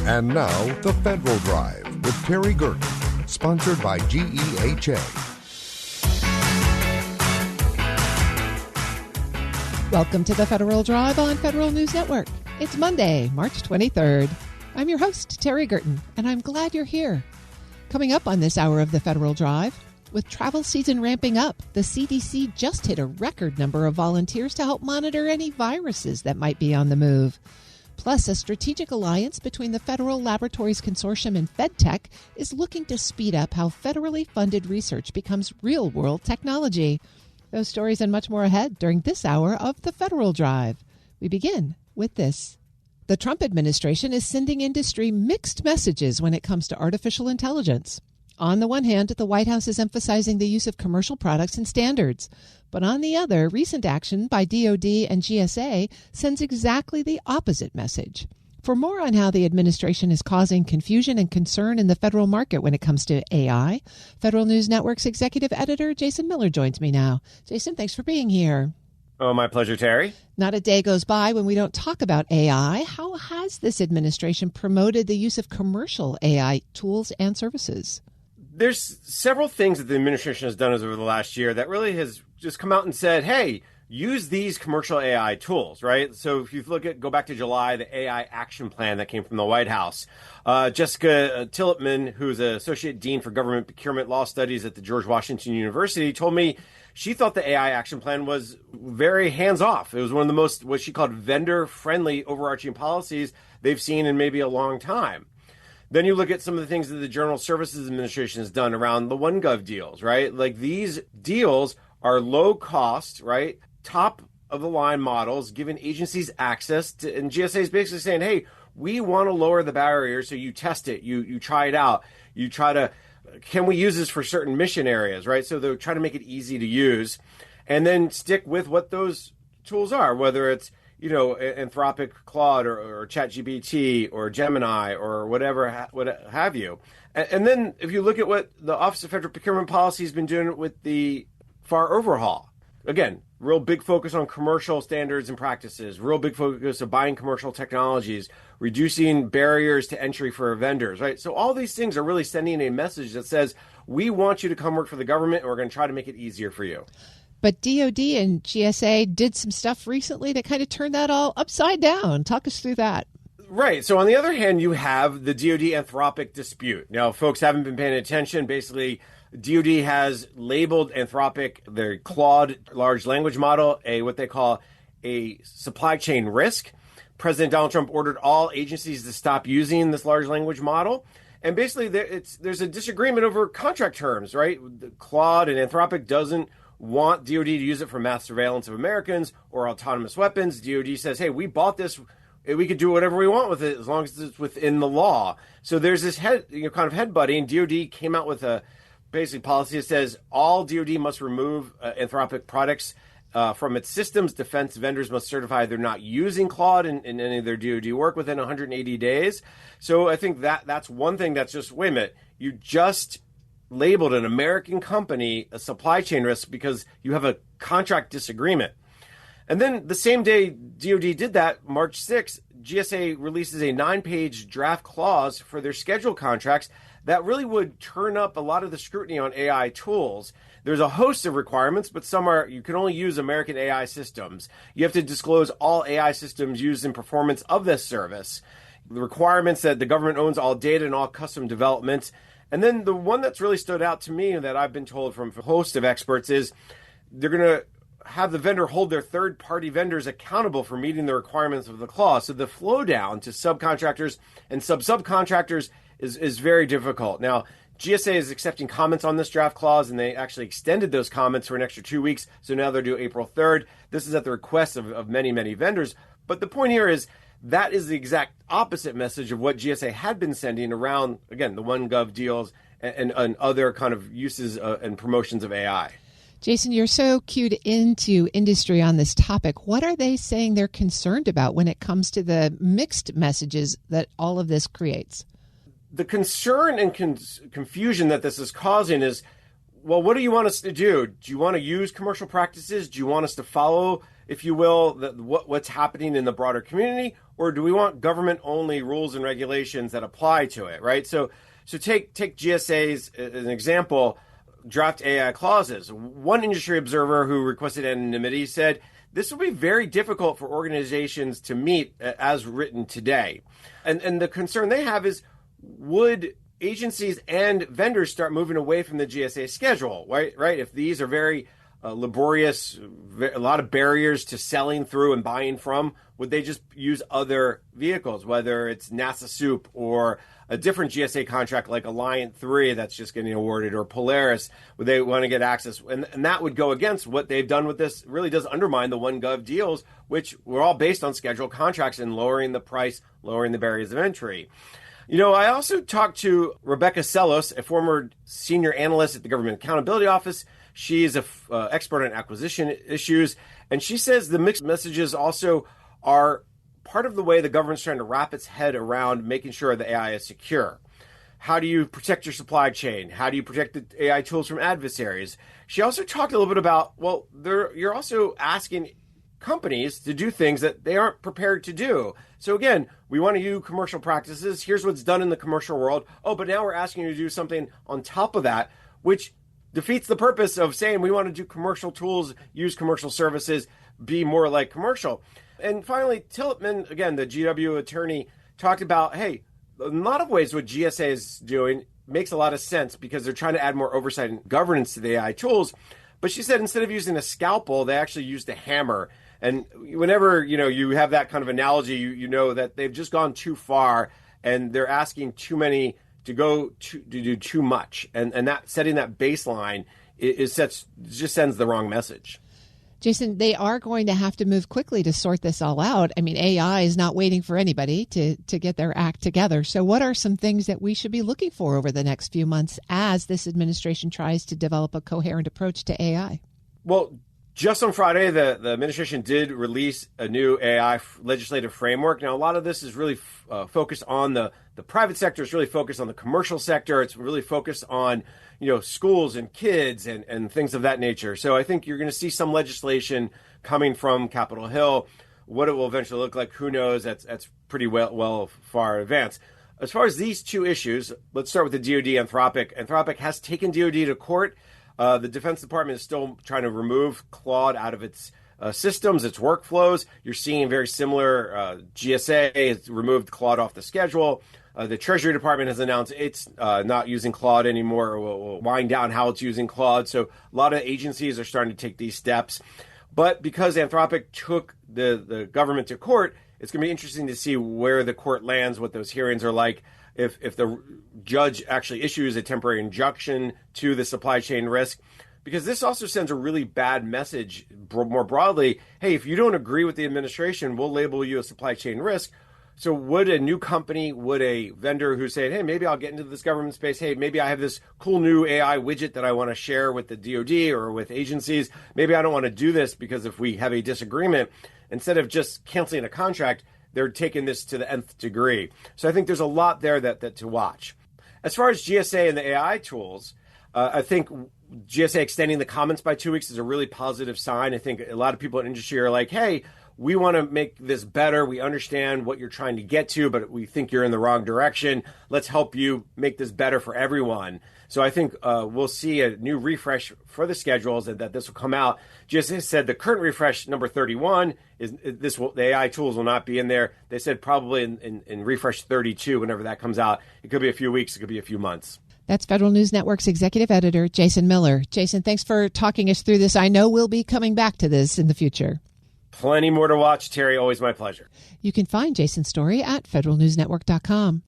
And now, The Federal Drive with Terry Gerton, sponsored by GEHA. Welcome to The Federal Drive on Federal News Network. It's Monday, March 23rd. I'm your host, Terry Gerton, and I'm glad you're here. Coming up on this hour of The Federal Drive, with travel season ramping up, the CDC just hit a record number of volunteers to help monitor any viruses that might be on the move. Plus, a strategic alliance between the Federal Laboratories Consortium and FedTech is looking to speed up how federally funded research becomes real-world technology. Those stories and much more ahead during this hour of The Federal Drive. We begin with this. The Trump administration is sending industry mixed messages when it comes to artificial intelligence. On the one hand, the White House is emphasizing the use of commercial products and standards. But on the other, recent action by DoD and GSA sends exactly the opposite message. For more on how the administration is causing confusion and concern in the federal market when it comes to AI, Federal News Network's executive editor Jason Miller joins me now. Jason, thanks for being here. Oh, my pleasure, Terry. Not a day goes by when we don't talk about AI. How has this administration promoted the use of commercial AI tools and services? There's several things that the administration has done over the last year that really has just come out and said, hey, use these commercial AI tools, right? So if you go back to July, the AI action plan that came from the White House, Jessica Tillotman, who's an associate dean for government procurement law studies at the George Washington University, told me she thought the AI action plan was very hands-off. It was one of the most, what she called vendor-friendly overarching policies they've seen in maybe a long time. Then you look at some of the things that the General Services Administration has done around the OneGov deals, right? Like these deals are low cost, right? Top of the line models, giving agencies access to, and GSA is basically saying, hey, we want to lower the barrier. So you test it, you try it out, you try to, can we use this for certain mission areas, right? So they're trying to make it easy to use and then stick with what those tools are, whether it's, you know, Anthropic Claude or ChatGPT or Gemini or whatever, what have you. And then if you look at what the Office of Federal Procurement Policy has been doing with the FAR overhaul, again, real big focus on commercial standards and practices, real big focus of buying commercial technologies, reducing barriers to entry for vendors, right? So all these things are really sending a message that says, we want you to come work for the government and we're going to try to make it easier for you. But DoD and GSA did some stuff recently that kind of turned that all upside down. Talk us through that. Right. So on the other hand, you have the DoD Anthropic dispute. Now, folks haven't been paying attention. Basically, DoD has labeled Anthropic, their Claude large language model, what they call a supply chain risk. President Donald Trump ordered all agencies to stop using this large language model. And basically, there's a disagreement over contract terms, right? Claude and Anthropic doesn't want DoD to use it for mass surveillance of Americans or autonomous weapons. DoD says, hey, we bought this. We could do whatever we want with it as long as it's within the law. So there's this kind of headbutting. DoD came out with a basic policy that says all DoD must remove Anthropic products from its systems. Defense vendors must certify they're not using Claude in any of their DoD work within 180 days. So I think that's one thing that's just, wait a minute, you just labeled an American company a supply chain risk because you have a contract disagreement. And then the same day DoD did that, March 6th, GSA releases a 9-page draft clause for their scheduled contracts that really would turn up a lot of the scrutiny on AI tools. There's a host of requirements, but some are, you can only use American AI systems. You have to disclose all AI systems used in performance of this service. The requirements that the government owns all data and all custom developments. And then the one that's really stood out to me and that I've been told from a host of experts is they're going to have the vendor hold their third-party vendors accountable for meeting the requirements of the clause. So the flow down to subcontractors and subcontractors is very difficult. Now, GSA is accepting comments on this draft clause, and they actually extended those comments for an extra 2 weeks. So now they're due April 3rd. This is at the request of many, many vendors. But the point here is that is the exact opposite message of what GSA had been sending around, again, the OneGov deals and other kind of uses and promotions of AI. Jason, you're so cued into industry on this topic. What are they saying they're concerned about when it comes to the mixed messages that all of this creates? The concern and confusion that this is causing is well, what do you want us to do? Do you want to use commercial practices? Do you want us to follow, if you will, what's happening in the broader community? Or do we want government-only rules and regulations that apply to it, right? So take GSA's as an example, draft AI clauses. One industry observer who requested anonymity said, this will be very difficult for organizations to meet as written today. And the concern they have is, would agencies and vendors start moving away from the GSA schedule, right? If these are very laborious, a lot of barriers to selling through and buying from, would they just use other vehicles, whether it's NASA SOUP or a different GSA contract like Alliant 3 that's just getting awarded, or Polaris, would they want to get access? And that would go against what they've done with this. It really does undermine the OneGov deals, which were all based on scheduled contracts and lowering the price, lowering the barriers of entry. I also talked to Rebecca Sellos, a former senior analyst at the Government Accountability Office. She's an expert on acquisition issues, and she says the mixed messages also are part of the way the government's trying to wrap its head around making sure the AI is secure. How do you protect your supply chain? How do you protect the AI tools from adversaries? She also talked a little bit about, you're also asking companies to do things that they aren't prepared to do. So again, we want to use commercial practices. Here's what's done in the commercial world. Oh, but now we're asking you to do something on top of that, which defeats the purpose of saying we want to do commercial tools, use commercial services, be more like commercial. And finally, Tillotman, again, the GW attorney, talked about, hey, in a lot of ways what GSA is doing makes a lot of sense because they're trying to add more oversight and governance to the AI tools. But she said instead of using a scalpel, they actually used a hammer. And whenever, you have that kind of analogy, you know that they've just gone too far and they're asking too many to do too much. And that setting that baseline just sends the wrong message. Jason, they are going to have to move quickly to sort this all out. I mean, AI is not waiting for anybody to get their act together. So what are some things that we should be looking for over the next few months as this administration tries to develop a coherent approach to AI? Well, just on Friday, the administration did release a new AI legislative framework. Now, a lot of this is really focused on the private sector. It's really focused on the commercial sector. It's really focused on schools and kids and things of that nature. So I think you're going to see some legislation coming from Capitol Hill. What it will eventually look like, who knows? That's pretty well far advanced. As far as these two issues, let's start with the DoD Anthropic. Anthropic has taken DoD to court. The Defense Department is still trying to remove Claude out of its systems, its workflows. You're seeing very similar. GSA has removed Claude off the schedule. The Treasury Department has announced it's not using Claude anymore, or will wind down how it's using Claude. So a lot of agencies are starting to take these steps. But because Anthropic took the government to court, it's going to be interesting to see where the court lands, what those hearings are like. If the judge actually issues a temporary injunction to the supply chain risk, because this also sends a really bad message more broadly. Hey, if you don't agree with the administration, we'll label you a supply chain risk. So would a new company, would a vendor who's saying, hey, maybe I'll get into this government space. Hey, maybe I have this cool new AI widget that I want to share with the DoD or with agencies. Maybe I don't want to do this because if we have a disagreement, instead of just canceling a contract, they're taking this to the nth degree. So I think there's a lot there that to watch. As far as GSA and the AI tools, I think GSA extending the comments by 2 weeks is a really positive sign. I think a lot of people in the industry are like, hey, we want to make this better. We understand what you're trying to get to, but we think you're in the wrong direction. Let's help you make this better for everyone. So I think we'll see a new refresh for the schedules and that this will come out. GSA said the current refresh number 31 the AI tools will not be in there. They said probably in refresh 32, whenever that comes out. It could be a few weeks. It could be a few months. That's Federal News Network's executive editor, Jason Miller. Jason, thanks for talking us through this. I know we'll be coming back to this in the future. Plenty more to watch, Terry. Always my pleasure. You can find Jason's story at federalnewsnetwork.com.